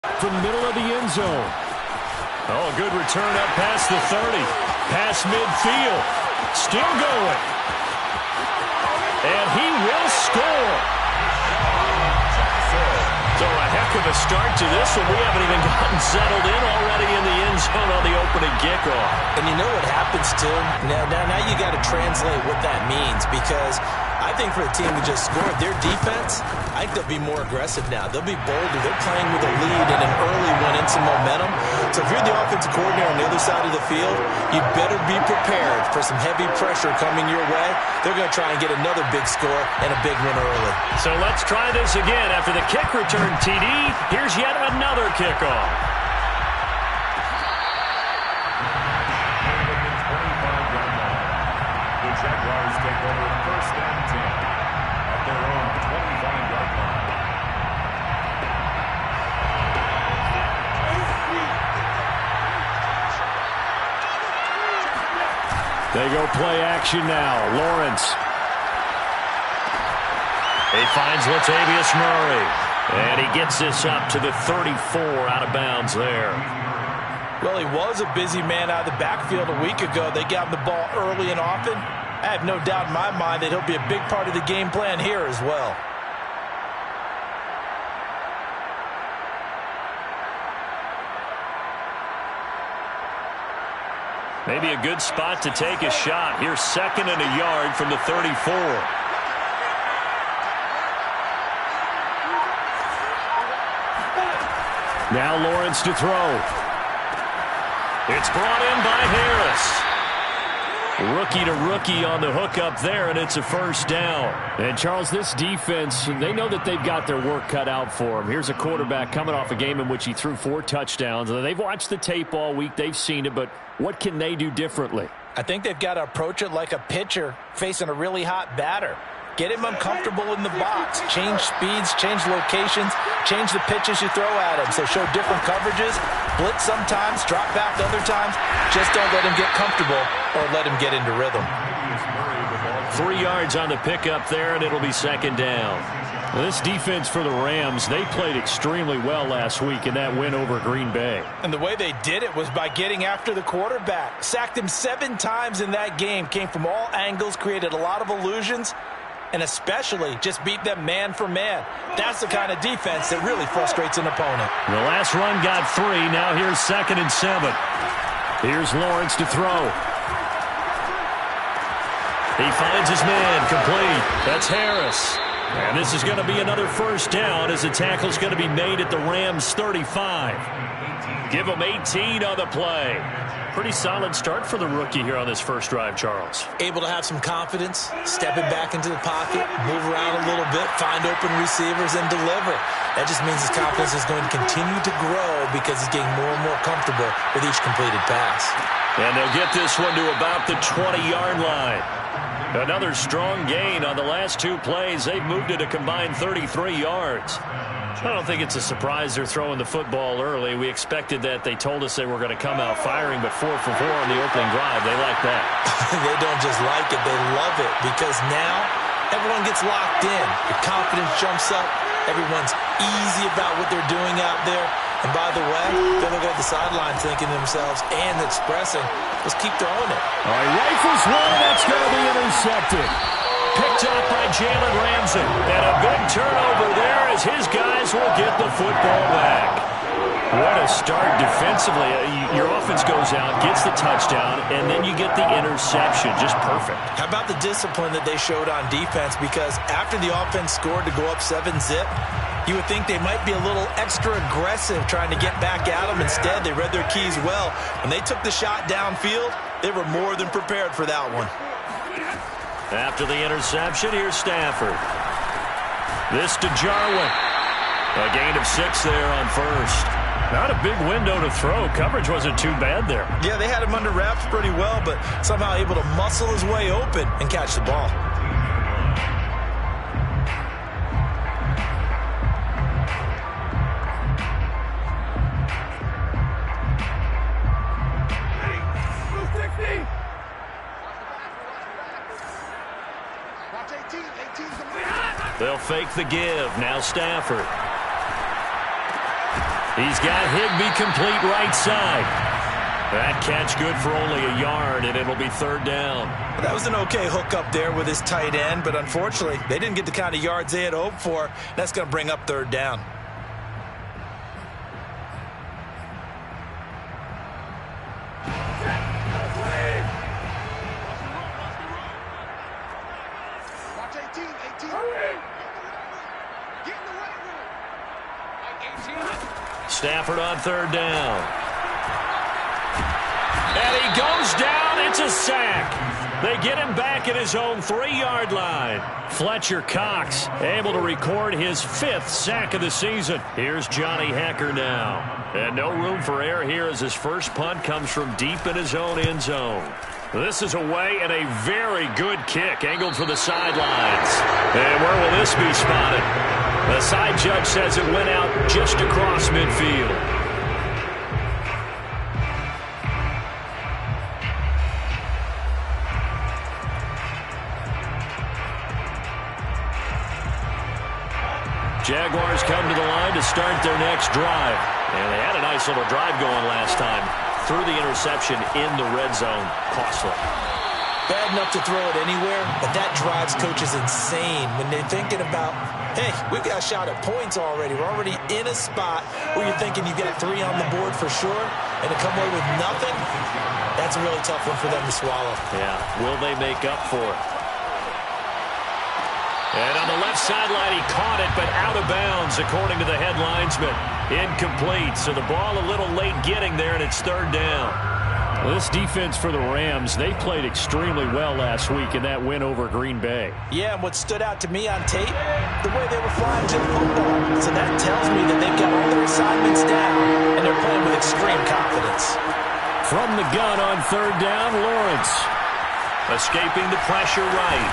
From the middle of the end zone. Oh, good return up past the 30. Past midfield. Still going. And he will score. So a heck of a start to this one. We haven't even gotten settled in already in the end zone on the opening kickoff. And you know what happens, Tim? Now you got to translate what that means, because I think for the team to just score their defense, I think they'll be more aggressive now. They'll be bolder. They're playing with a lead and an early one and some momentum. So if you're the offensive coordinator on the other side of the field, you better be prepared for some heavy pressure coming your way. They're going to try and get another big score and a big one early. So let's try this again. After the kick return, TD, here's yet another kickoff. Jaguars take over first and 10 at their own 25-yard line. They go play action now. Lawrence. He finds Latavius Murray. And he gets this up to the 34 out of bounds there. Well, he was a busy man out of the backfield a week ago. They got him the ball early and often. I have no doubt in my mind that he'll be a big part of the game plan here as well. Maybe a good spot to take a shot. Here's 2nd and a yard from the 34. Now Lawrence to throw. It's brought in by Harris. Rookie to rookie on the hook up there, and it's a first down. And, Charles, this defense, they know that they've got their work cut out for them. Here's a quarterback coming off a game in which he threw 4 touchdowns. They've watched the tape all week. They've seen it, but what can they do differently? I think they've got to approach it like a pitcher facing a really hot batter. Get him uncomfortable in the box. Change speeds, change locations, change the pitches you throw at him. So show different coverages, blitz sometimes, drop back other times. Just don't let him get comfortable or let him get into rhythm. 3 yards on the pickup there, and it'll be 2nd down. Well, this defense for the Rams, they played extremely well last week in that win over Green Bay. And the way they did it was by getting after the quarterback. Sacked him 7 times in that game. Came from all angles, created a lot of illusions, and especially just beat them man for man. That's the kind of defense that really frustrates an opponent. The last run got 3. Now here's 2nd and 7. Here's Lawrence to throw. He finds his man complete. That's Harris. And this is going to be another first down as the tackle's going to be made at the Rams 35. Give him 18 on the play. Pretty solid start for the rookie here on this first drive, Charles. Able to have some confidence, stepping back into the pocket, move around a little bit, find open receivers, and deliver. That just means his confidence is going to continue to grow because he's getting more and more comfortable with each completed pass. And they'll get this one to about the 20-yard line. Another strong gain on the last 2 plays. They've moved it a combined 33 yards. I don't think it's a surprise they're throwing the football early. We expected that. They told us they were going to come out firing, but 4 for 4 on the opening drive. They like that. They don't just like it. They love it because now everyone gets locked in. The confidence jumps up. Everyone's easy about what they're doing out there. And by the way, they're looking at the sideline thinking to themselves and expressing, let's keep throwing it. All right, rifles one, that's going to be intercepted. Picked up by Jalen Ramsey. And a big turnover there as his guys will get the football back. What a start defensively. Your offense goes out, gets the touchdown, and then you get the interception. Just perfect. How about the discipline that they showed on defense? Because after the offense scored to go up 7-zip, you would think they might be a little extra aggressive trying to get back at them. Instead, they read their keys well. When they took the shot downfield, they were more than prepared for that one. After the interception, here's Stafford. This to Jarwin. A gain of 6 there on first. Not a big window to throw. Coverage wasn't too bad there. Yeah, they had him under wraps pretty well, but somehow able to muscle his way open and catch the ball. They'll fake the give. Now Stafford. He's got Higbee complete right side. That catch good for only a yard, and it'll be third down. That was an okay hookup there with his tight end, but unfortunately, they didn't get the kind of yards they had hoped for. That's going to bring up third down. Stafford on third down. And he goes down. It's a sack. They get him back at his own 3-yard line. Fletcher Cox able to record his 5th sack of the season. Here's Johnny Hekker now. And no room for error here as his first punt comes from deep in his own end zone. This is away and a very good kick angled for the sidelines. And where will this be spotted? The side judge says it went out just across midfield. Jaguars come to the line to start their next drive. And they had a nice little drive going last time. Threw the interception in the red zone. Costly. Bad enough to throw it anywhere, but that drives coaches insane when they're thinking about, hey, we've got a shot at points already. We're already in a spot where you're thinking you've got 3 on the board for sure, and to come away with nothing, that's a really tough one for them to swallow. Yeah, will they make up for it? And on the left sideline, he caught it, but out of bounds, according to the head linesman. Incomplete, so the ball a little late getting there, and it's third down. Well, this defense for the Rams, they played extremely well last week in that win over Green Bay. Yeah, and what stood out to me on tape, the way they were flying to the football. So that tells me that they've got all their assignments down, and they're playing with extreme confidence. From the gun on third down, Lawrence. Escaping the pressure right.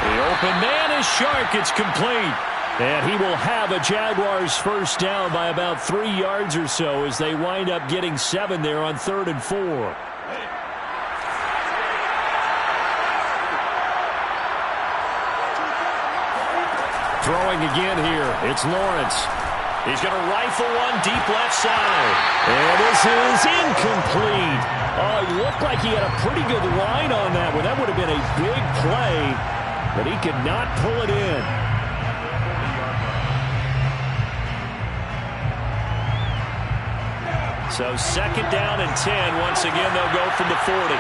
The open man is Shark. It's complete. And he will have a Jaguars first down by about 3 yards or so as they wind up getting 7 there on 3rd and 4. Throwing again here. It's Lawrence. He's going to rifle one deep left side. And this is incomplete. Oh, it looked like he had a pretty good line on that one. That would have been a big play, but he could not pull it in. So 2nd down and 10. Once again, they'll go from the 40.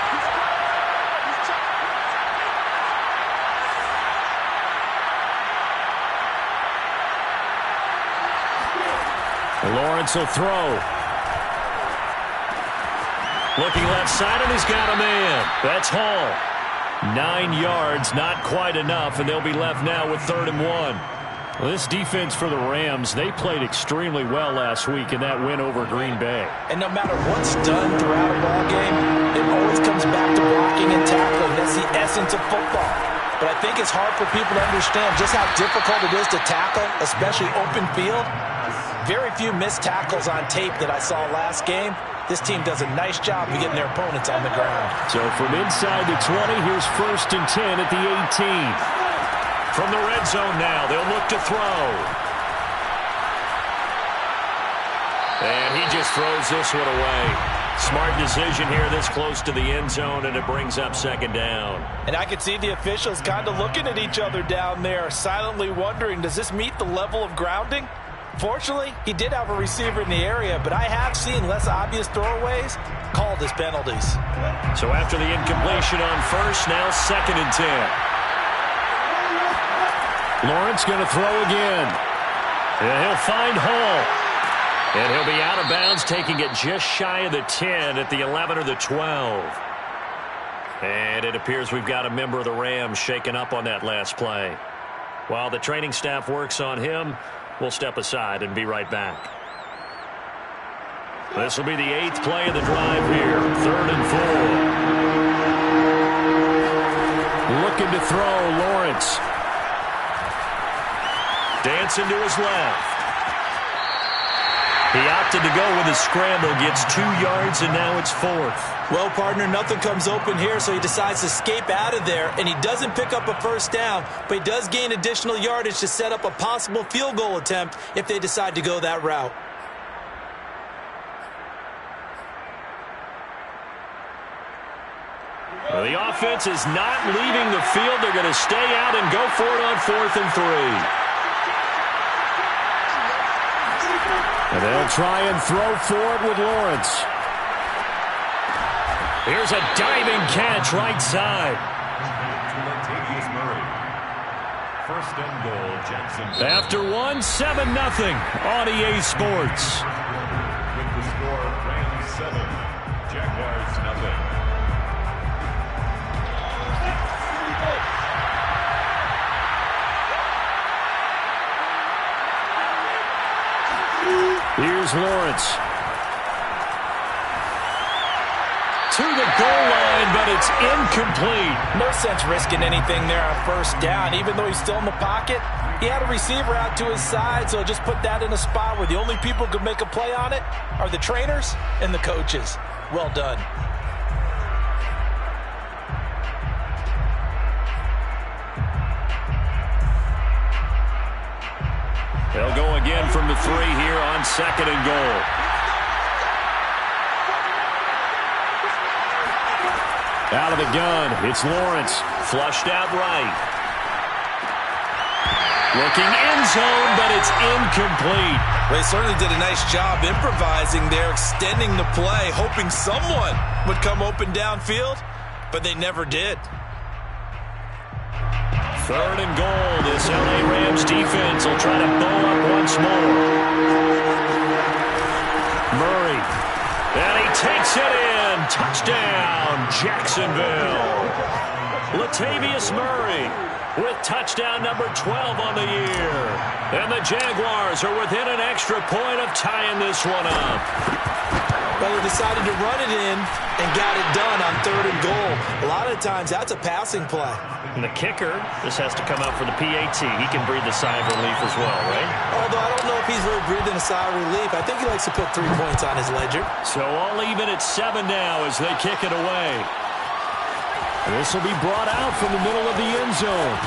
Lawrence will throw. Looking left side, and he's got a man. That's Hall. 9 yards, not quite enough, and they'll be left now with 3rd and 1. Well, this defense for the Rams, they played extremely well last week in that win over Green Bay. And no matter what's done throughout a ball game, it always comes back to blocking and tackling. That's the essence of football. But I think it's hard for people to understand just how difficult it is to tackle, especially open field. Very few missed tackles on tape that I saw last game. This team does a nice job of getting their opponents on the ground. So from inside the 20, here's 1st and 10 at the 18. From the red zone now, they'll look to throw. And he just throws this one away. Smart decision here this close to the end zone, and it brings up 2nd down. And I could see the officials kind of looking at each other down there, silently wondering, does this meet the level of grounding? Fortunately, he did have a receiver in the area, but I have seen less obvious throwaways called as penalties. So after the incompletion on 1st, now 2nd and 10. Lawrence going to throw again. And he'll find Hall. And he'll be out of bounds, taking it just shy of the 10 at the 11 or the 12. And it appears we've got a member of the Rams shaken up on that last play. While the training staff works on him, we'll step aside and be right back. This will be the 8th play of the drive here. 3rd and 4. Looking to throw, Lawrence. Dancing to his left. He opted to go with a scramble, gets 2 yards, and now it's 4th. Well, partner, nothing comes open here, so he decides to escape out of there, and he doesn't pick up a first down, but he does gain additional yardage to set up a possible field goal attempt if they decide to go that route. Well, the offense is not leaving the field. They're going to stay out and go for it on 4th and 3. And they'll try and throw for it with Lawrence. Here's a diving catch right side. To Latavius Murray. 1st and goal, Jacksonville. After 1-7-0 on EA Sports. With the score, Rams 7, Jaguars 0. Here's Lawrence. To the goal line, but it's incomplete. No sense risking anything there on 1st down. Even though he's still in the pocket, he had a receiver out to his side, so just put that in a spot where the only people who can make a play on it are the trainers and the coaches. Well done. They'll go again from the 3 here on 2nd and goal. Out of the gun, it's Lawrence. Flushed out right. Looking end zone, but it's incomplete. They certainly did a nice job improvising there, extending the play, hoping someone would come open downfield, but they never did. 3rd and goal. This LA Rams defense will try to bow up once more. Murray. And he takes it in. Touchdown, Jacksonville. Latavius Murray with touchdown number 12 on the year. And the Jaguars are within an extra point of tying this one up. Well, they decided to run it in and got it done on 3rd and goal. A lot of times, that's a passing play. And the kicker, this has to come out for the PAT. He can breathe a sigh of relief as well, right? Although I don't know if he's really breathing a sigh of relief. I think he likes to put 3 points on his ledger. So all even at 7 now as they kick it away. This will be brought out from the middle of the end zone.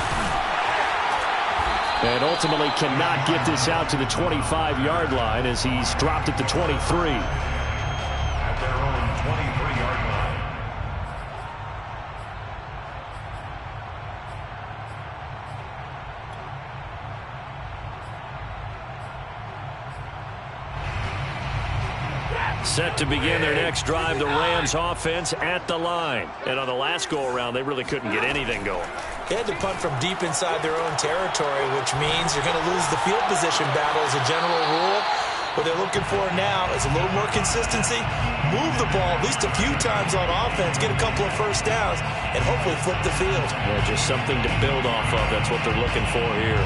And ultimately cannot get this out to the 25-yard line as he's dropped at the 23. At their own 23-yard line. Set to begin their next drive, the Rams offense at the line. And on the last go-around, they really couldn't get anything going. They had to punt from deep inside their own territory, which means you're going to lose the field position battle as a general rule. What they're looking for now is a little more consistency, move the ball at least a few times on offense, get a couple of 1st downs, and hopefully flip the field. Yeah, just something to build off of. That's what they're looking for here.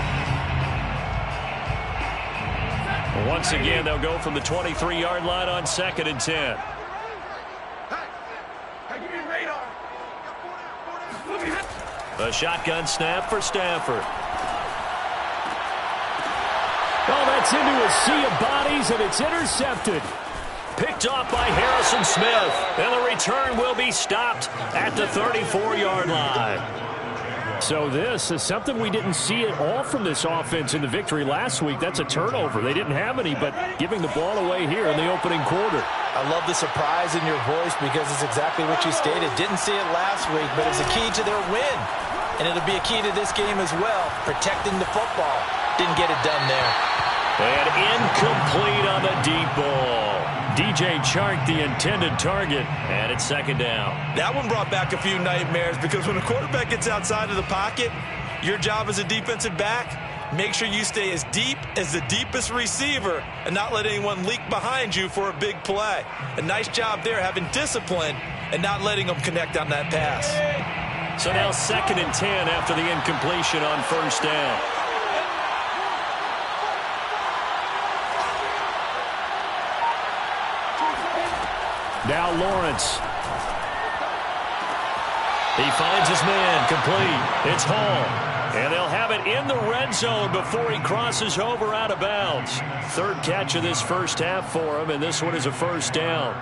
Once again, they'll go from the 23-yard line on 2nd and 10. A shotgun snap for Stafford. Oh, that's into a sea of bodies, and it's intercepted. Picked off by Harrison Smith. And the return will be stopped at the 34-yard line. So this is something we didn't see at all from this offense in the victory last week. That's a turnover. They didn't have any, but giving the ball away here in the opening quarter. I love the surprise in your voice because it's exactly what you stated. Didn't see it last week, but it was a key to their win. And it'll be a key to this game as well, protecting the football. Didn't get it done there. And incomplete on the deep ball. DJ Chark, the intended target, and it's 2nd down. That one brought back a few nightmares because when a quarterback gets outside of the pocket, your job as a defensive back, make sure you stay as deep as the deepest receiver and not let anyone leak behind you for a big play. A nice job there having discipline and not letting them connect on that pass. So now 2nd and 10 after the incompletion on 1st down. Now Lawrence. He finds his man, complete. It's Hall. And they'll have it in the red zone before he crosses over out of bounds. 3rd catch of this first half for him, and this one is a 1st down.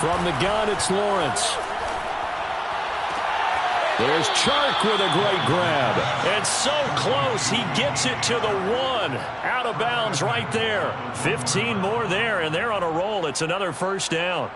From the gun, it's Lawrence. There's Chark with a great grab. And so close, he gets it to the 1. Out of bounds right there. 15 more there, and they're on a roll. It's another first down.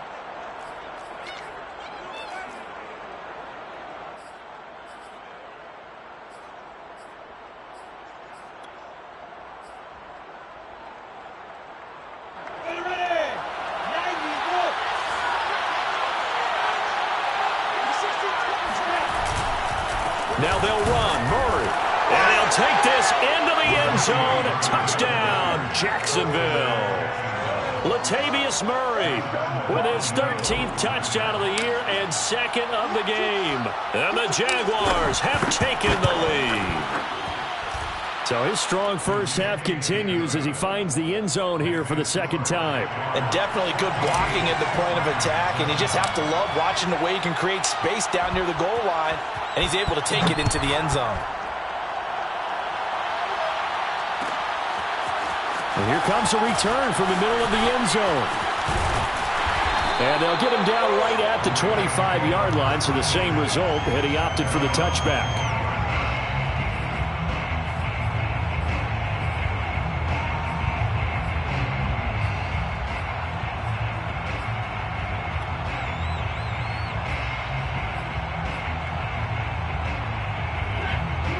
Now they'll run. Murray. And they'll take this into the end zone. Touchdown, Jacksonville. Latavius Murray with his 13th touchdown of the year and 2nd of the game. And the Jaguars have taken the lead. So his strong first half continues as he finds the end zone here for the 2nd time. And definitely good blocking at the point of attack. And you just have to love watching the way he can create space down near the goal line. And he's able to take it into the end zone. And here comes a return from the middle of the end zone. And they'll get him down right at the 25-yard line, so the same result, and he opted for the touchback.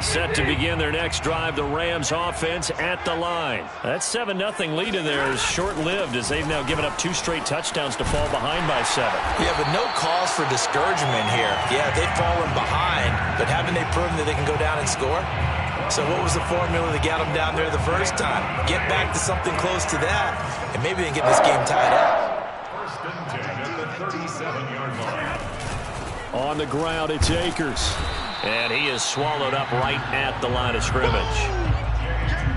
Set to begin their next drive, the Rams offense at the line. That 7-0 lead in there is short-lived as they've now given up 2 straight touchdowns to fall behind by 7. Yeah, but no cause for discouragement here. Yeah, they've fallen behind, but haven't they proven that they can go down and score? So what was the formula that got them down there the first time? Get back to something close to that, and maybe they can get this game tied up. First and 10 at the 37-yard line. On the ground, it's Akers. And he is swallowed up right at the line of scrimmage.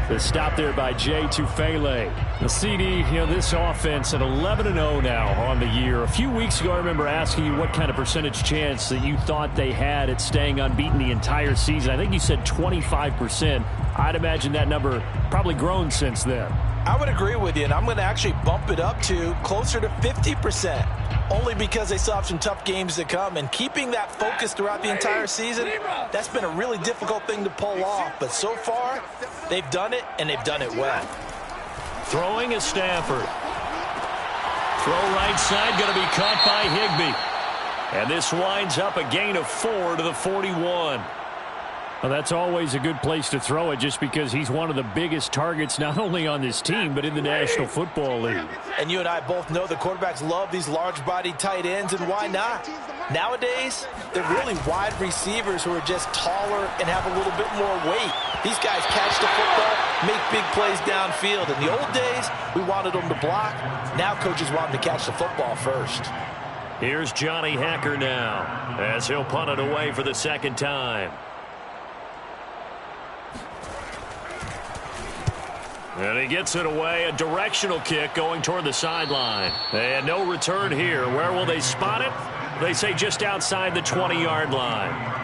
The stop there by Jay Tufele. The CD, this offense at 11-0 now on the year. A few weeks ago, I remember asking you what kind of percentage chance that you thought they had at staying unbeaten the entire season. I think you said 25%. I'd imagine that number probably grown since then. I would agree with you, and I'm going to actually bump it up to closer to 50%, only because they still have some tough games to come. And keeping that focus throughout the entire season, that's been a really difficult thing to pull off. But so far, they've done it, and they've done it well. Throwing is Stafford. Throw right side, going to be caught by Higbee. And this winds up a gain of 4 to the 41. Well, that's always a good place to throw it just because he's one of the biggest targets not only on this team but in the National Football League. And you and I both know the quarterbacks love these large-bodied tight ends, and why not? Nowadays, they're really wide receivers who are just taller and have a little bit more weight. These guys catch the football, make big plays downfield. In the old days, we wanted them to block. Now coaches want them to catch the football first. Here's Johnny Hacker now as he'll punt it away for the 2nd time. And he gets it away, a directional kick going toward the sideline. And no return here. Where will they spot it? They say just outside the 20-yard line.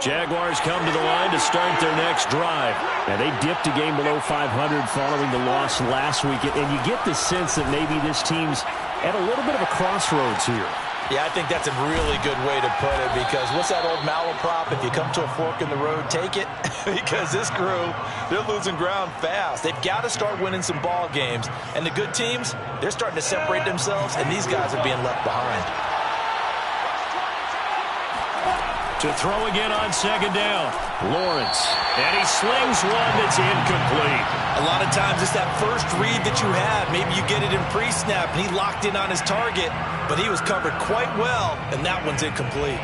Jaguars come to the line to start their next drive. And they dipped a game below 500 following the loss last week. And you get the sense that maybe this team's at a little bit of a crossroads here. Yeah, I think that's a really good way to put it, because what's that old malaprop? If you come to a fork in the road, take it. Because this crew, they're losing ground fast. They've got to start winning some ball games. And the good teams, they're starting to separate themselves, and these guys are being left behind. To throw again on 2nd down. Lawrence. And he slings one that's incomplete. A lot of times it's that first read that you have. Maybe you get it in pre-snap, and he locked in on his target, but he was covered quite well, and that one's incomplete.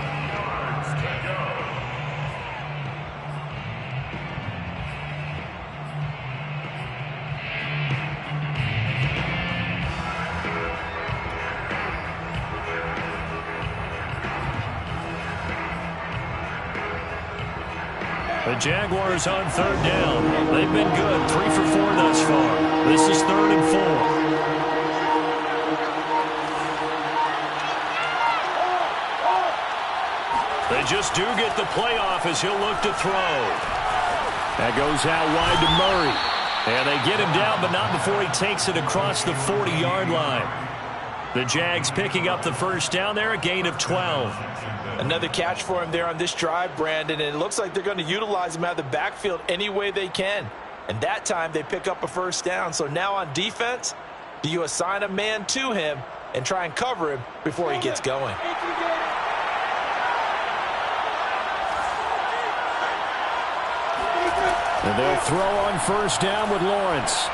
The Jaguars on third down. They've been good, 3 for 4 thus far. This is 3rd and 4. They just do get the playoff as he'll look to throw. That goes out wide to Murray. And they get him down, but not before he takes it across the 40-yard line. The Jags picking up the first down there, a gain of 12. Another catch for him there on this drive, Brandon, and it looks like they're going to utilize him out of the backfield any way they can. And that time they pick up a first down. So now on defense, do you assign a man to him and try and cover him before he gets going? And they'll throw on first down with Lawrence.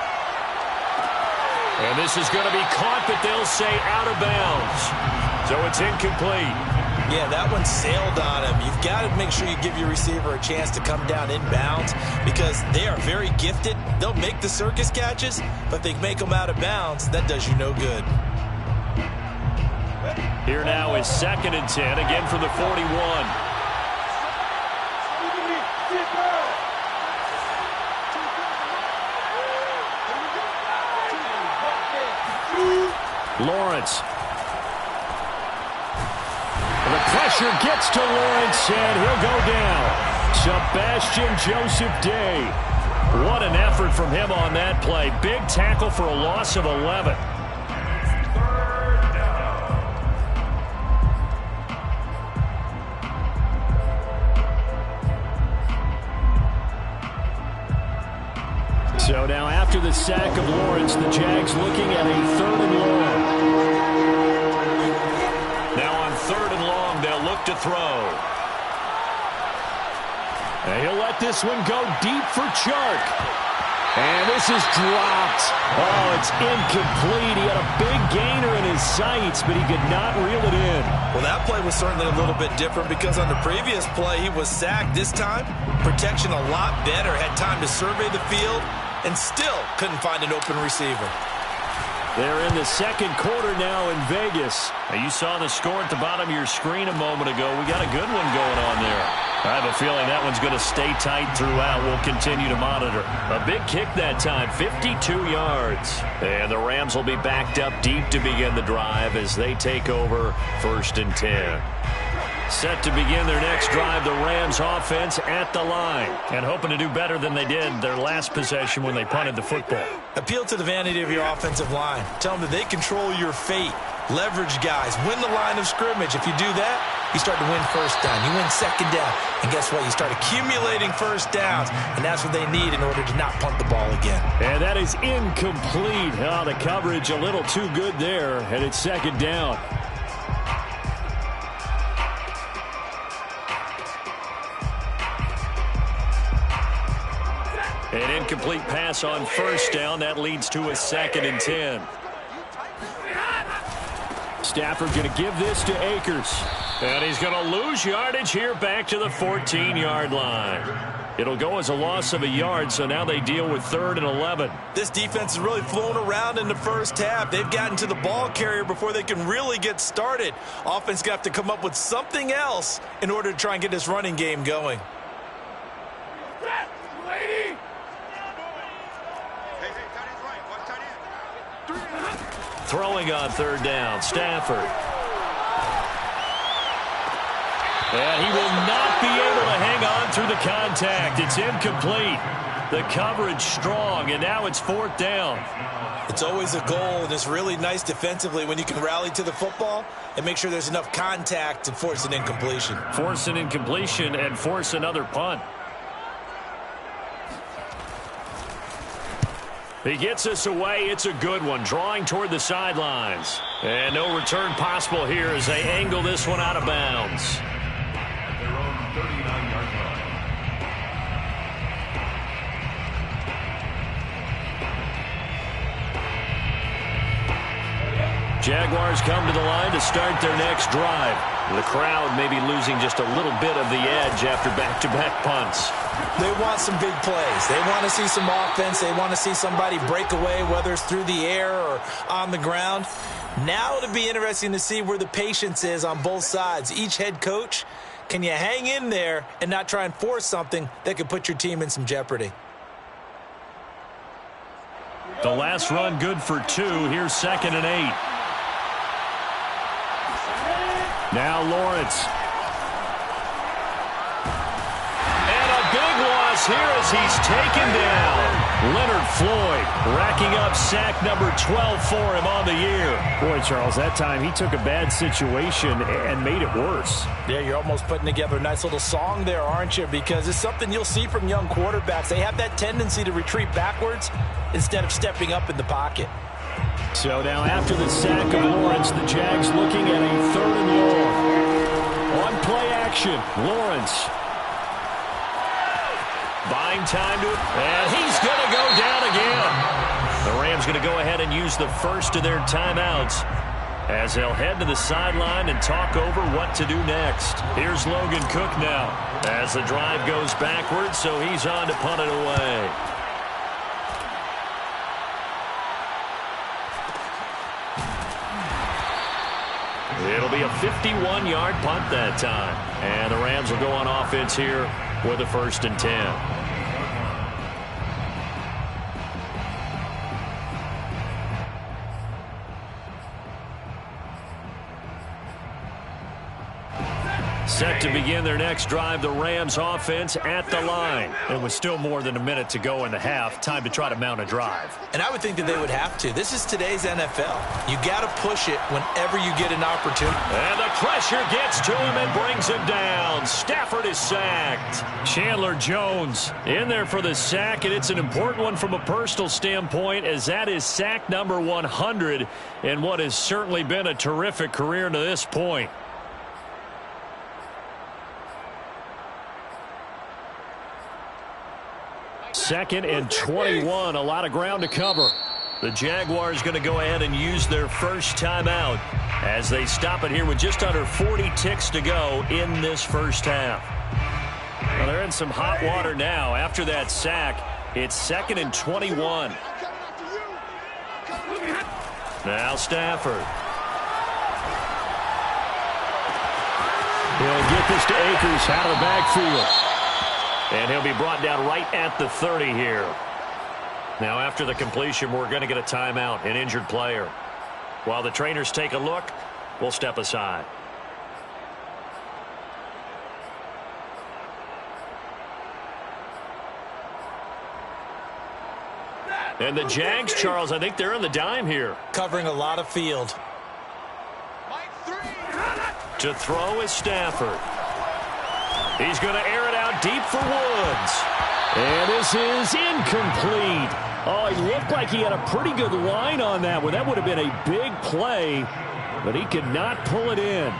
And this is going to be caught, but they'll say out of bounds. So it's incomplete. Yeah, that one sailed on him. You've got to make sure you give your receiver a chance to come down inbounds because they are very gifted. They'll make the circus catches, but they make them out of bounds. That does you no good. Here now is 2nd and 10, again from the 41. Lawrence. The pressure gets to Lawrence, and he'll go down. Sebastian Joseph Day. What an effort from him on that play. Big tackle for a loss of 11. So now after the sack of Lawrence, the Jags looking at a 3rd and long. Now on 3rd and long, they'll look to throw. And he'll let this one go deep for Chark. And this is dropped. Oh, it's incomplete. He had a big gainer in his sights, but he could not reel it in. Well, that play was certainly a little bit different because on the previous play, he was sacked. This time, protection a lot better. Had time to survey the field and still couldn't find an open receiver. They're in the second quarter now in Vegas. Now you saw the score at the bottom of your screen a moment ago. We got a good one going on there. I have a feeling that one's going to stay tight throughout. We'll continue to monitor. A big kick that time, 52 yards. And the Rams will be backed up deep to begin the drive as they take over 1st and 10. Set to begin their next drive, the Rams offense at the line. And hoping to do better than they did their last possession when they punted the football. Appeal to the vanity of your offensive line. Tell them that they control your fate. Leverage guys. Win the line of scrimmage. If you do that, you start to win first down. You win second down. And guess what? You start accumulating first downs. And that's what they need in order to not punt the ball again. And that is incomplete. Oh, the coverage a little too good there. And it's 2nd down. An incomplete pass on first down. That leads to a 2nd and 10. Stafford going to give this to Akers. And he's going to lose yardage here back to the 14-yard line. It'll go as a loss of a yard, so now they deal with 3rd and 11. This defense is really flown around in the first half. They've gotten to the ball carrier before they can really get started. Offense got to come up with something else in order to try and get this running game going. Throwing on 3rd down, Stafford. And he will not be able to hang on through the contact. It's incomplete. The coverage strong, and now it's 4th down. It's always a goal, and it's really nice defensively when you can rally to the football and make sure there's enough contact to force an incompletion. Force an incompletion and force another punt. He gets us away. It's a good one. Drawing toward the sidelines. And no return possible here as they angle this one out of bounds. At their own 39-yard line. Jaguars come to the line to start their next drive. The crowd may be losing just a little bit of the edge after back-to-back punts. They want some big plays. They want to see some offense. They want to see somebody break away, whether it's through the air or on the ground. Now it'll be interesting to see where the patience is on both sides. Each head coach Can you hang in there and not try and force something that could put your team in some jeopardy? The last run good for 2. Here's 2nd and 8. Now Lawrence. And a big loss here as he's taken down. Leonard Floyd racking up sack number 12 for him on the year. Boy, Charles, that time he took a bad situation and made it worse. Yeah, you're almost putting together a nice little song there, aren't you? Because it's something you'll see from young quarterbacks. They have that tendency to retreat backwards instead of stepping up in the pocket. So now after the sack of Lawrence, the Jags looking at a 3rd and long. On play action, Lawrence. Buying time to it, and he's going to go down again. The Rams going to go ahead and use the first of their timeouts as they'll head to the sideline and talk over what to do next. Here's Logan Cook now as the drive goes backwards, so he's on to punt it away. It'll be a 51-yard punt that time. And the Rams will go on offense here with a 1st and 10. Set to begin their next drive, the Rams offense at the line. And with still more than a minute to go in the half, time to try to mount a drive. And I would think that they would have to. This is today's NFL. You got to push it whenever you get an opportunity. And the pressure gets to him and brings him down. Stafford is sacked. Chandler Jones in there for the sack, and it's an important one from a personal standpoint, as that is sack number 100 in what has certainly been a terrific career to this point. 2nd and 21, a lot of ground to cover. The Jaguars going to go ahead and use their first timeout as they stop it here with just under 40 ticks to go in this first half. Well, they're in some hot water now. After that sack, it's 2nd and 21. Now Stafford. He'll get this to Akers out of the backfield. And he'll be brought down right at the 30 here. Now after the completion, we're going to get a timeout, an injured player. While the trainers take a look, we'll step aside. And the Jags, Charles, I think they're on the dime here. Covering a lot of field. To throw is Stafford. He's going to air it out deep for Woods. And this is incomplete. Oh, he looked like he had a pretty good line on that one. That would have been a big play, but he could not pull it in.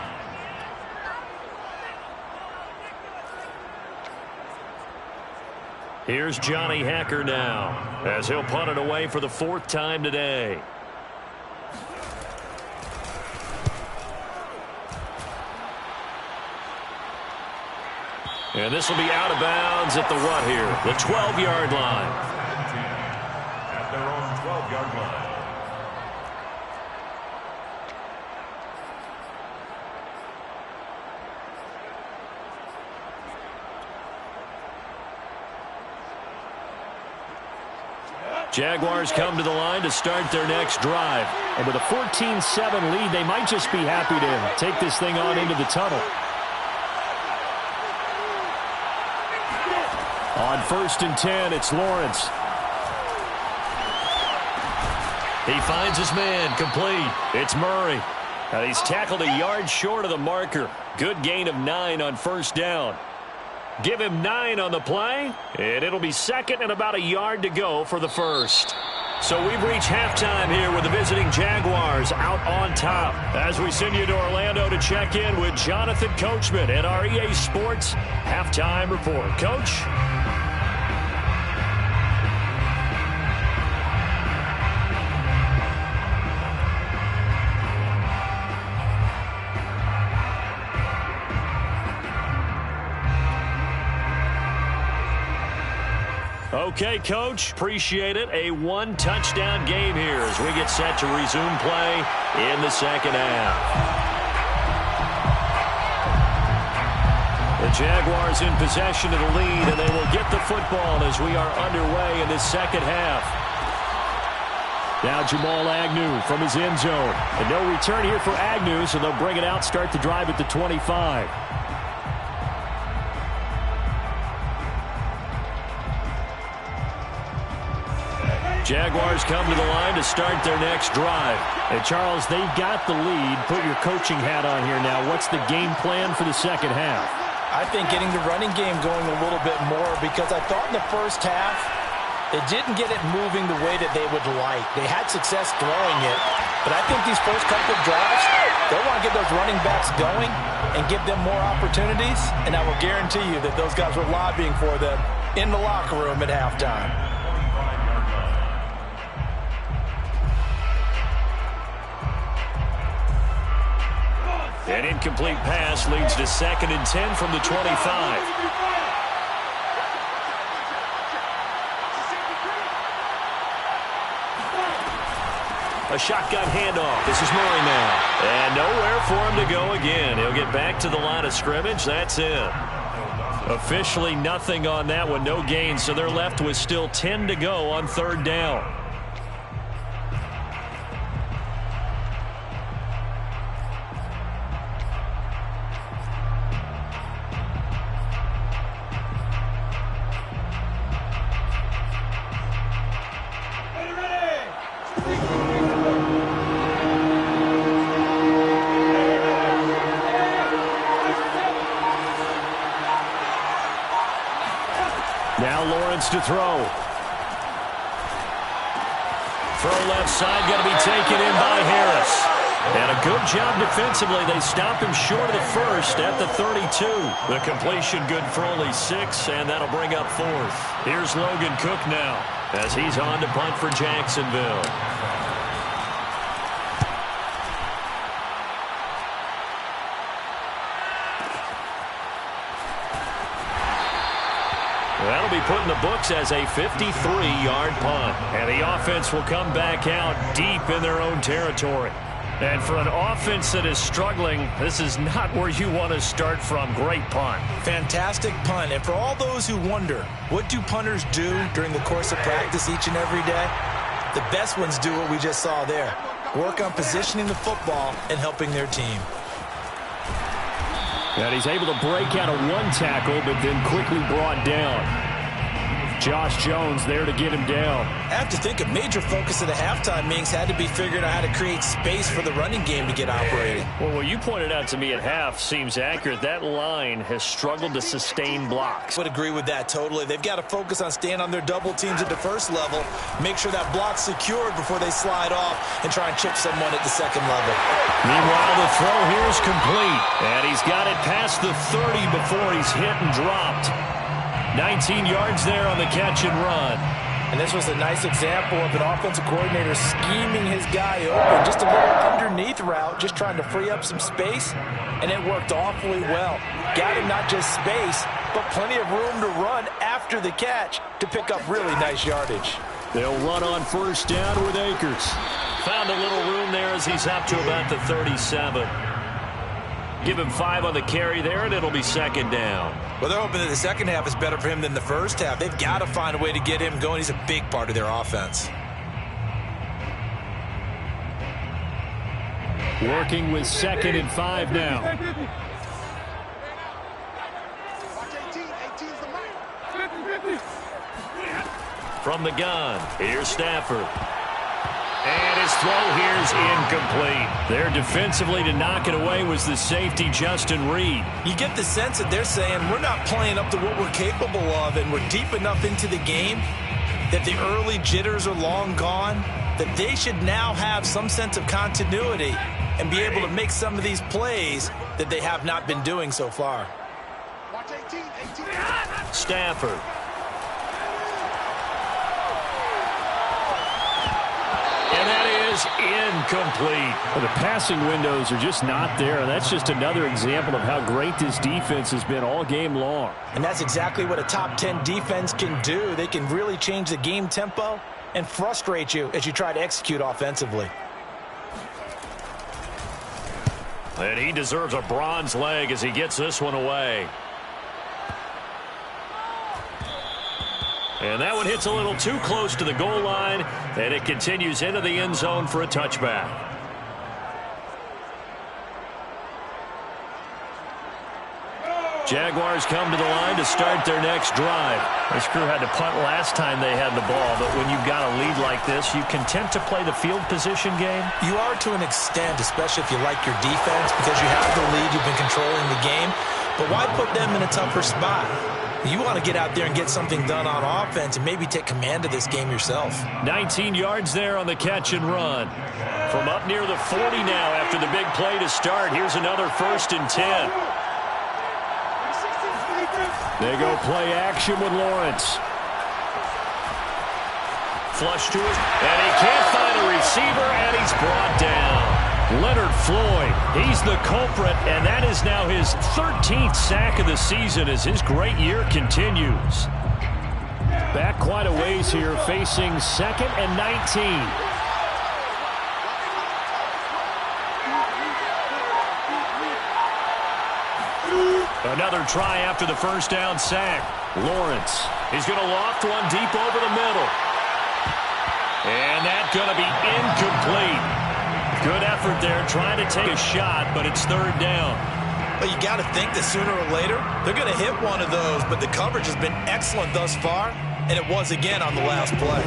Here's Johnny Hacker now as he'll punt it away for the 4th time today. And this will be out of bounds at the what here? The 12-yard line. At their own 12-yard line. Jaguars come to the line to start their next drive. And with a 14-7 lead, they might just be happy to take this thing on into the tunnel. On 1st and 10, it's Lawrence. He finds his man, complete. It's Murray. He's tackled a yard short of the marker. Good gain of 9 on 1st down. Give him 9 on the play, and it'll be 2nd and about a yard to go for the 1st. So we've reached halftime here with the visiting Jaguars out on top. As we send you to Orlando to check in with Jonathan Coachman at our EA Sports Halftime Report. Coach? Okay, Coach, appreciate it. A 1-touchdown game here as we get set to resume play in the second half. The Jaguars in possession of the lead, and they will get the football as we are underway in this second half. Now Jamal Agnew from his end zone. And no return here for Agnew, so they'll bring it out, start the drive at the 25. Jaguars come to the line to start their next drive. And Charles, they've got the lead. Put your coaching hat on here now. What's the game plan for the second half? I think getting the running game going a little bit more, because I thought in the first half they didn't get it moving the way that they would like. They had success throwing it, but I think these first couple of drives, they'll want to get those running backs going and give them more opportunities, and I will guarantee you that those guys were lobbying for them in the locker room at halftime. An incomplete pass leads to 2nd and 10 from the 25. A shotgun handoff. This is Murray now. And nowhere for him to go again. He'll get back to the line of scrimmage. That's it. Officially nothing on that one. No gain. So they're left with still 10 to go on 3rd down. To throw. Throw left side, going to be taken in by Harris. And a good job defensively. They stop him short of the first at the 32. The completion good for only 6, and that'll bring up 4th. Here's Logan Cook now as he's on to punt for Jacksonville. That'll be put in the books as a 53-yard punt. And the offense will come back out deep in their own territory. And for an offense that is struggling, this is not where you want to start from. Great punt. Fantastic punt. And for all those who wonder, what do punters do during the course of practice each and every day? The best ones do what we just saw there. Work on positioning the football and helping their team. And he's able to break out of one tackle, but then quickly brought down. Josh Jones there to get him down. I have to think a major focus of the halftime meetings had to be figuring out how to create space for the running game to get operating. Well, what you pointed out to me at half seems accurate. That line has struggled to sustain blocks. I would agree with that totally. They've got to focus on staying on their double teams at the first level, make sure that block's secured before they slide off and try and chip someone at the second level. Meanwhile, the throw here is complete. And he's got it past the 30 before he's hit and dropped. 19 yards there on the catch and run. And this was a nice example of an offensive coordinator scheming his guy open. Just a little underneath route, just trying to free up some space, and it worked awfully well. Got him not just space, but plenty of room to run after the catch to pick up really nice yardage. They'll run on first down with Akers. Found a little room there as he's up to about the 37. Give him 5 on the carry there, and it'll be second down. Well, they're hoping that the second half is better for him than the first half. They've got to find a way to get him going. He's a big part of their offense. Working with 2nd and 5 now. From the gun, here's Stafford. And his throw here is incomplete. There defensively to knock it away was the safety, Justin Reed. You get the sense that they're saying we're not playing up to what we're capable of, and we're deep enough into the game that the early jitters are long gone, that they should now have some sense of continuity and be able to make some of these plays that they have not been doing so far. Stafford. And that is incomplete. Well, the passing windows are just not there, and that's just another example of how great this defense has been all game long. And that's exactly what a top 10 defense can do. They can really change the game tempo and frustrate you as you try to execute offensively. And he deserves a bronze leg as he gets this one away. And that one hits a little too close to the goal line, and it continues into the end zone for a touchback. Jaguars come to the line to start their next drive. This crew had to punt last time they had the ball, but when you've got a lead like this, you content to play the field position game? You are to an extent, especially if you like your defense, because you have the lead, you've been controlling the game. But why put them in a tougher spot? You want to get out there and get something done on offense and maybe take command of this game yourself. 19 yards there on the catch and run. From up near the 40 now after the big play to start, here's another 1st and 10. They go play action with Lawrence. Flush to it, and he can't find a receiver, and he's brought down. Leonard Floyd, he's the culprit, and that is now his 13th sack of the season as his great year continues. Back quite a ways here, facing 2nd and 19. Another try after the first down sack. Lawrence, he's going to loft one deep over the middle. And that's going to be incomplete. Good effort there trying to take a shot, but it's 3rd down. But you got to think that sooner or later, they're going to hit one of those, but the coverage has been excellent thus far, and it was again on the last play.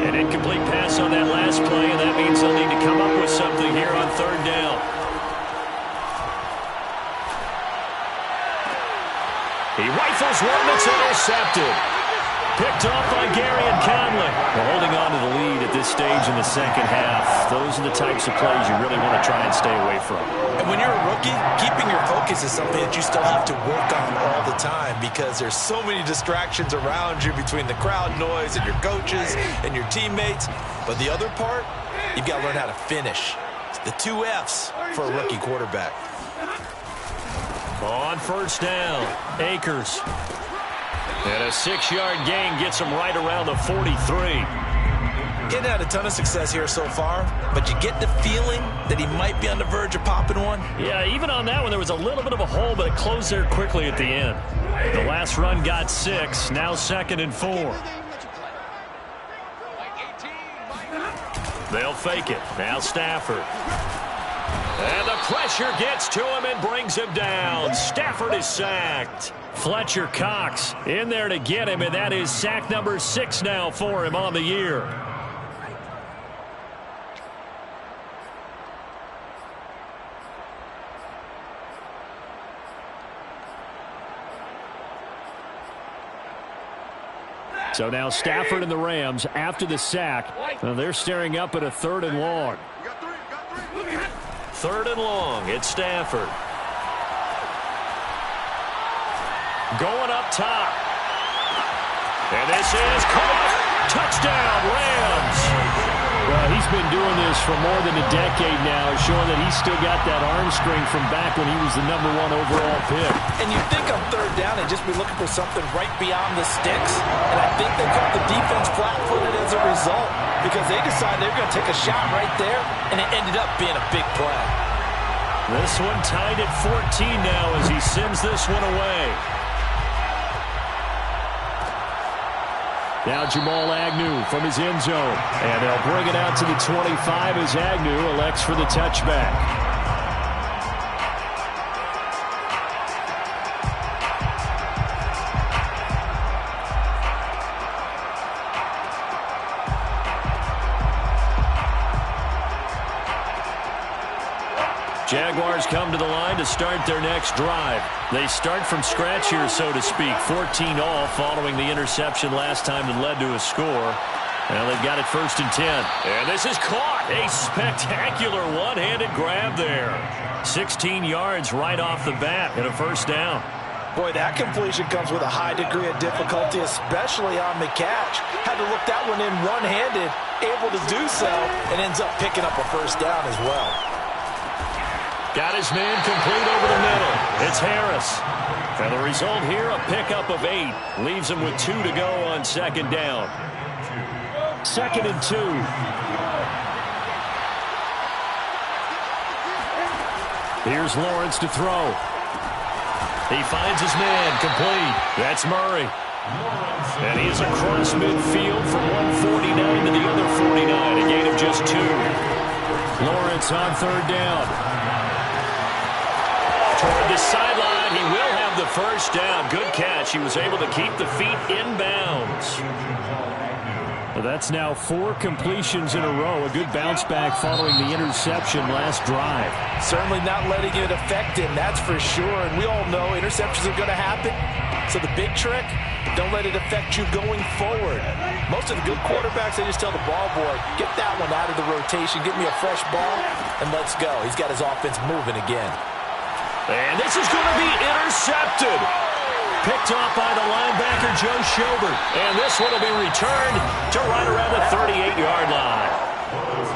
An incomplete pass on that last play, and that means they'll need to come up with something here on 3rd down. He rifles one that's intercepted. Picked off by Garyon Conley. Well, holding on to the lead at this stage in the second half, those are the types of plays you really want to try and stay away from. And when you're a rookie, keeping your focus is something that you still have to work on all the time because there's so many distractions around you between the crowd noise and your coaches and your teammates. But the other part, you've got to learn how to finish. It's the 2 F's for a rookie quarterback. On 1st down, Akers. And a 6-yard gain gets him right around the 43. Getting had a ton of success here so far, but you get the feeling that he might be on the verge of popping one. Yeah, even on that one, there was a little bit of a hole, but it closed there quickly at the end. The last run got 6, now 2nd and 4. They'll fake it. Now Stafford. And the pressure gets to him and brings him down. Stafford is sacked. Fletcher Cox in there to get him, and that is sack number 6 now for him on the year. So now Stafford and the Rams, after the sack, they're staring up at a 3rd and long. 3rd and long, it's Stafford. Going up top. And this is caught. Touchdown, Rams. Well, he's been doing this for more than a decade now, showing that he's still got that arm strength from back when he was the #1 overall pick. And you think on 3rd down and just be looking for something right beyond the sticks. And I think they caught the defense flat-footed as a result because they decided they were going to take a shot right there, and it ended up being a big play. This one tied at 14 now as he sends this one away. Now Jamal Agnew from his end zone. And they'll bring it out to the 25 as Agnew elects for the touchback. Jaguars come to the line to start their next drive. They start from scratch here, so to speak. 14 all following the interception last time that led to a score. Well, they've got it 1st and 10. And this is caught. A spectacular one-handed grab there. 16 yards right off the bat and a 1st down. Boy, that completion comes with a high degree of difficulty, especially on the catch. Had to look that one in one-handed, able to do so, and ends up picking up a 1st down as well. Got his man complete over the middle. It's Harris. And the result here, a pickup of 8. Leaves him with 2 to go on 2nd down. 2nd and 2. Here's Lawrence to throw. He finds his man complete. That's Murray. And he is across midfield from 149 to the other 49, a gain of just 2. Lawrence on third down. Toward the sideline, he will have the first down. Good catch. He was able to keep the feet inbounds. Well, that's now 4 completions in a row. A good bounce back following the interception last drive. Certainly not letting it affect him, that's for sure. And we all know interceptions are going to happen. So the big trick, don't let it affect you going forward. Most of the good quarterbacks, they just tell the ball boy, get that one out of the rotation, get me a fresh ball, and let's go. He's got his offense moving again. And this is going to be intercepted. Picked off by the linebacker, Joe Schobert. And this one will be returned to right around the 38-yard line.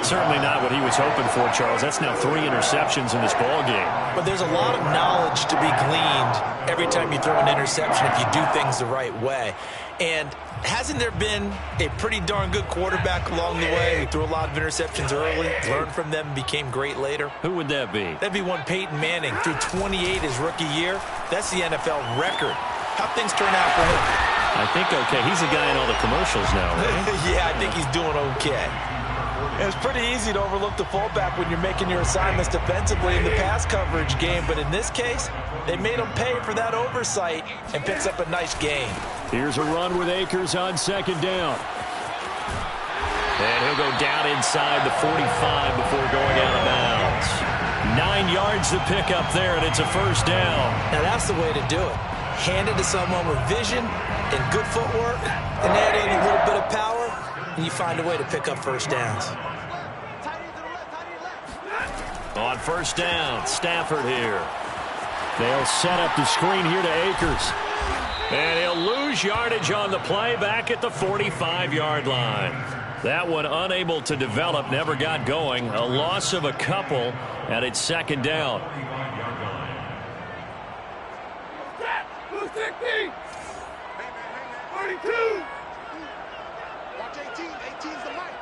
Certainly not what he was hoping for, Charles. That's now 3 interceptions in this ball game. But there's a lot of knowledge to be gleaned every time you throw an interception if you do things the right way. And hasn't there been a pretty darn good quarterback along the way who threw a lot of interceptions early, learned from them, and became great later? Who would that be? That'd be one Peyton Manning. Threw 28 his rookie year. That's the NFL record. How'd things turn out for him? I think okay. He's a guy in all the commercials now, right? Yeah, I think he's doing okay. It's pretty easy to overlook the fullback when you're making your assignments defensively in the pass coverage game, but in this case, they made him pay for that oversight and picks up a nice gain. Here's a run with Akers on second down. And he'll go down inside the 45 before going out of bounds. 9 yards to pick up there, and it's a first down. Now that's the way to do it. Hand it to someone with vision and good footwork, and add in a little bit of power, and you find a way to pick up first downs. On first down, Stafford here. They'll set up the screen here to Akers. And he'll lose yardage on the play back at the 45-yard line. That one unable to develop, never got going. A loss of a couple, and it's second down. 60. 42. Watch 18. 18's the mic.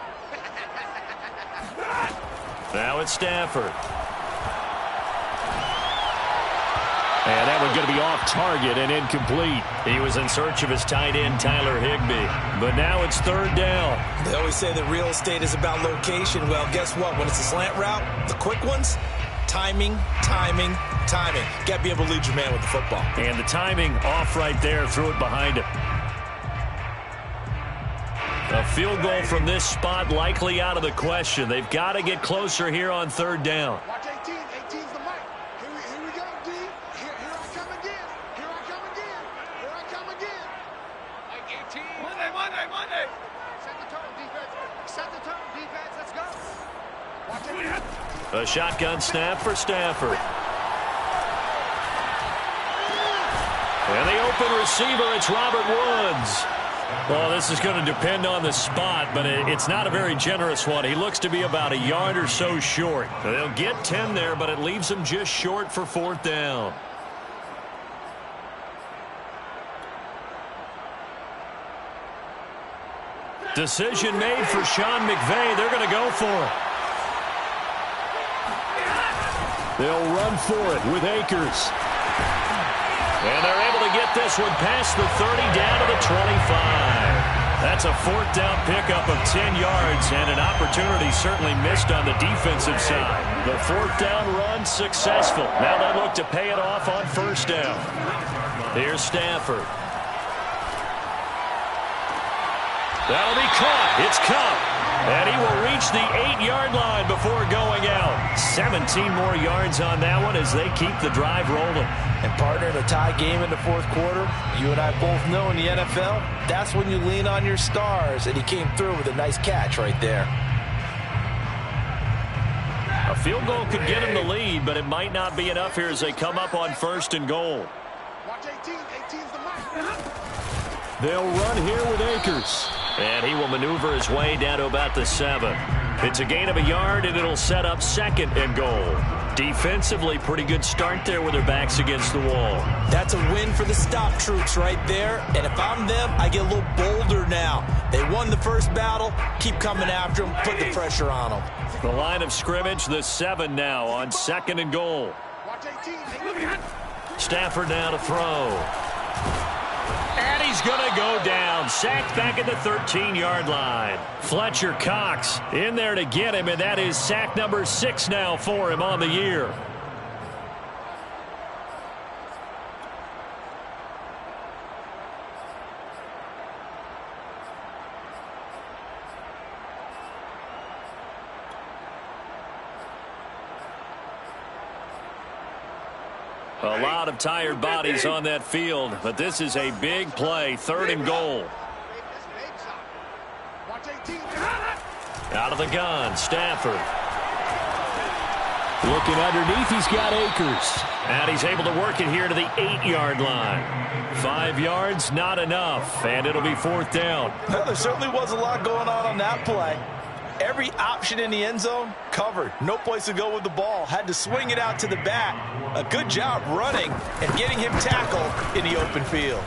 Now it's Stafford. And that one's going to be off target and incomplete. He was in search of his tight end, Tyler Higbee. But now it's third down. They always say that real estate is about location. Well, guess what? When it's a slant route, the quick ones, timing, timing, timing. Got to be able to lead your man with the football. And the timing off right there. Threw it behind him. A field goal from this spot likely out of the question. They've got to get closer here on third down. Watch 18. 18's the mic. Here we go, D. Here I come again. Here I come again. Here I come again. Like 18. Monday. Set the tone, defense. Set the tone, defense. Let's go. Watch 18. A shotgun snap for Stafford. And the open receiver, it's Robert Woods. Well, this is going to depend on the spot, but it's not a very generous one. He looks to be about a yard or so short. They'll get 10 there, but it leaves him just short for fourth down. Decision made for Sean McVay. They're going to go for it. They'll run for it with Akers. And they're able to get this one past the 30 down to the 25. That's a fourth down pickup of 10 yards and an opportunity certainly missed on the defensive side. The fourth down run successful. Now they look to pay it off on first down. Here's Stafford. That'll be caught. It's Kupp. And he will reach the 8-yard line before going out. 17 more yards on that one as they keep the drive rolling. And partner, in a tie game in the fourth quarter, you and I both know in the NFL, that's when you lean on your stars. And he came through with a nice catch right there. A field goal could get him the lead, but it might not be enough here as they come up on first and goal. Watch 18. 18's the mic. They'll run here with Akers. And he will maneuver his way down to about the 7. It's a gain of a yard, and it'll set up second and goal. Defensively, pretty good start there with their backs against the wall. That's a win for the stop troops right there. And if I'm them, I get a little bolder now. They won the first battle. Keep coming after them. Put the pressure on them. The line of scrimmage, the 7 now on second and goal. Watch 18. Stafford now to throw. And he's he's going to go down. Sacked back at the 13-yard line. Fletcher Cox in there to get him, and that is sack number 6 now for him on the year. A lot of tired bodies on that field, but this is a big play. 3rd and goal. Out of the gun, Stafford. Looking underneath, he's got Akers. And he's able to work it here to the 8-yard line. 5 yards, not enough, and it'll be 4th down. Well, there certainly was a lot going on that play. Every option in the end zone covered. No place to go with the ball. Had to swing it out to the back. A good job running and getting him tackled in the open field.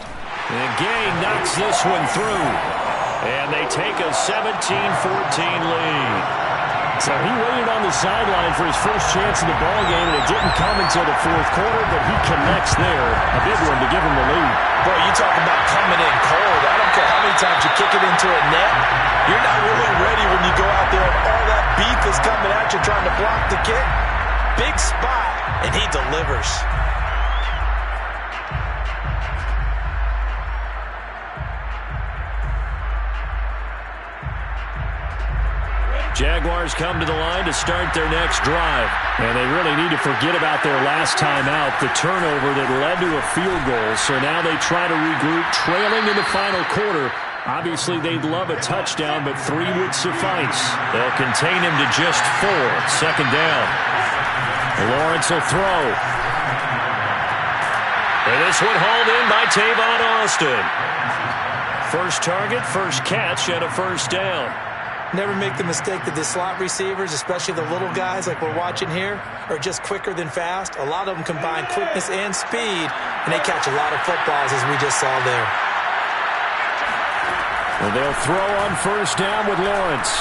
And Gay knocks this one through. And they take a 17-14 lead. So he waited on the sideline for his first chance in the ballgame, and it didn't come until the 4th quarter, but he connects there. A big one to give him the lead. Boy, you talk about coming in cold. I don't care how many times you kick it into a net. You're not really ready when you go out there and all that beef is coming at you trying to block the kick. Big spot, and he delivers. Jaguars come to the line to start their next drive. And they really need to forget about their last time out, the turnover that led to a field goal. So now they try to regroup, trailing in the final quarter. Obviously, they'd love a touchdown, but 3 would suffice. They'll contain him to just 4. 2nd down. Lawrence will throw. And this one hauled in by Tavon Austin. First target, first catch, and a 1st down. Never make the mistake that the slot receivers, especially the little guys like we're watching here, are just quicker than fast. A lot of them combine quickness and speed, and they catch a lot of footballs, as we just saw there. Well, they'll throw on 1st down with Lawrence.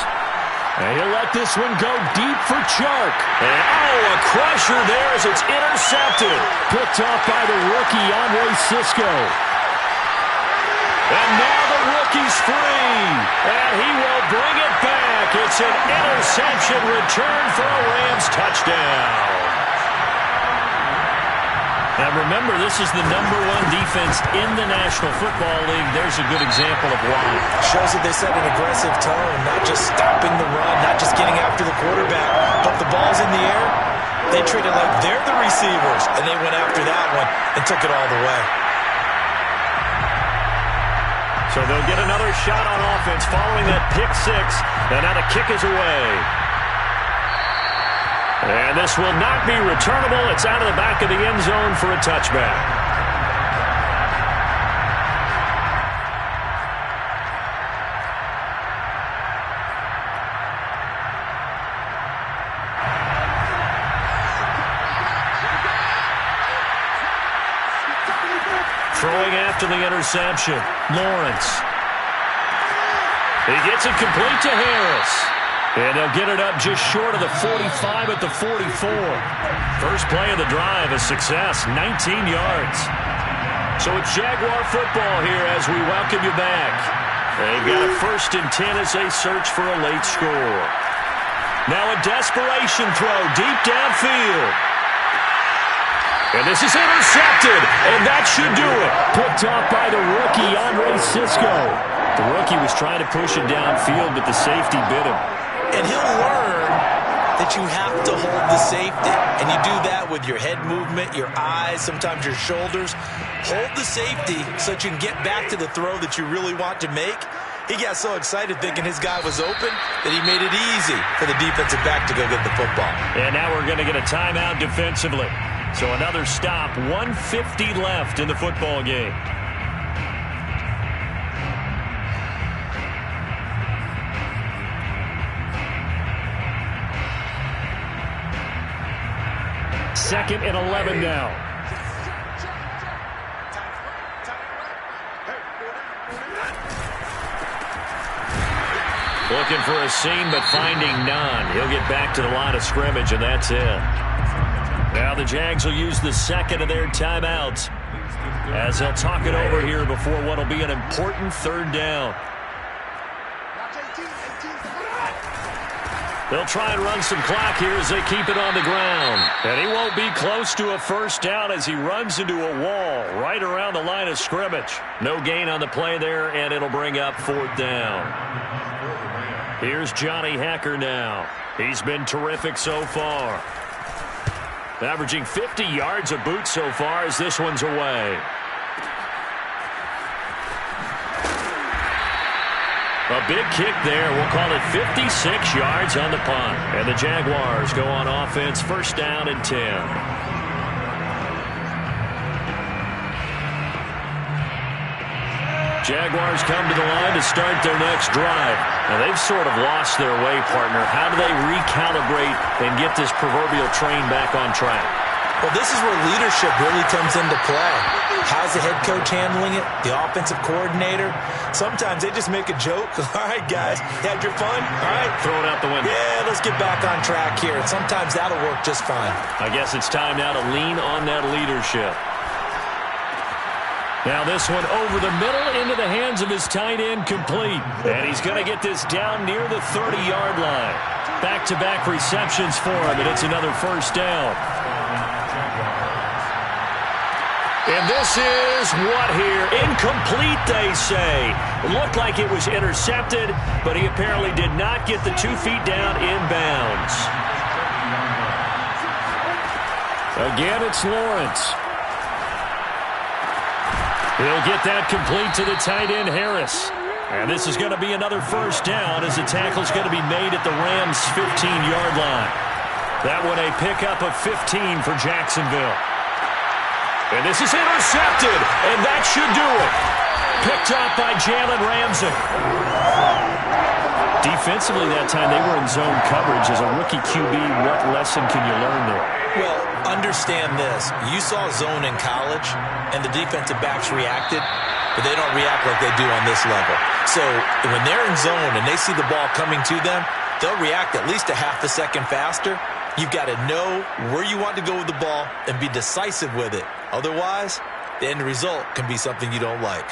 And he'll let this one go deep for Chark. And, a crusher there as it's intercepted. Picked off by the rookie, Andre Sisco. And now the rookie's free. And he will bring it back. It's an interception return for a Rams touchdown. Now remember, this is the #1 defense in the National Football League. There's a good example of why. Shows that they set an aggressive tone, not just stopping the run, not just getting after the quarterback, but the ball's in the air. They treat it like they're the receivers, and they went after that one and took it all the way. So they'll get another shot on offense following that pick 6. And now the kick is away. And this will not be returnable. It's out of the back of the end zone for a touchback. Throwing after the interception, Lawrence. He gets it complete to Harris. And they'll get it up just short of the 45 at the 44. First play of the drive, a success, 19 yards. So it's Jaguar football here as we welcome you back. They've got a 1st and 10 as they search for a late score. Now a desperation throw deep downfield. And this is intercepted, and that should do it. Picked off by the rookie, Andre Sisco. The rookie was trying to push it downfield, but the safety bit him. And he'll learn that you have to hold the safety. And you do that with your head movement, your eyes, sometimes your shoulders. Hold the safety so that you can get back to the throw that you really want to make. He got so excited thinking his guy was open that he made it easy for the defensive back to go get the football. And now we're going to get a timeout defensively. So another stop, 1:50 left in the football game. Second and 11 now. Looking for a seam, but finding none. He'll get back to the line of scrimmage, and that's it. Now the Jags will use the second of their timeouts. as they'll talk it over here before what will be an important third down. They'll try and run some clock here as they keep it on the ground. And he won't be close to a first down as he runs into a wall right around the line of scrimmage. No gain on the play there, and it'll bring up fourth down. Here's Johnny Hekker now. He's been terrific so far. Averaging 50 yards a boot so far as this one's away. A big kick there. We'll call it 56 yards on the punt. And the Jaguars go on offense, first down and 10. Jaguars come to the line to start their next drive. Now, they've sort of lost their way, partner. How do they recalibrate and get this proverbial train back on track? Well, this is where leadership really comes into play. How's the head coach handling it? The offensive coordinator? Sometimes they just make a joke. All right, guys, had your fun? All right. Throw it out the window. Yeah, let's get back on track here. And sometimes that'll work just fine. I guess it's time now to lean on that leadership. Now this one over the middle into the hands of his tight end, complete. And he's going to get this down near the 30-yard line. Back-to-back receptions for him, and it's another first down. And this is what here? Incomplete, they say. Looked like it was intercepted, but he apparently did not get the 2 feet down inbounds. Again, it's Lawrence. He'll get that complete to the tight end, Harris. And this is going to be another first down as the tackle's going to be made at the Rams' 15-yard line. That one a pickup of 15 for Jacksonville. And this is intercepted, and that should do it. Picked off by Jalen Ramsey. Defensively that time, they were in zone coverage. As a rookie QB, what lesson can you learn there? Well, understand this. You saw zone in college, and the defensive backs reacted, but they don't react like they do on this level. So when they're in zone and they see the ball coming to them, they'll react at least a half a second faster. You've got to know where you want to go with the ball and be decisive with it. Otherwise, the end result can be something you don't like.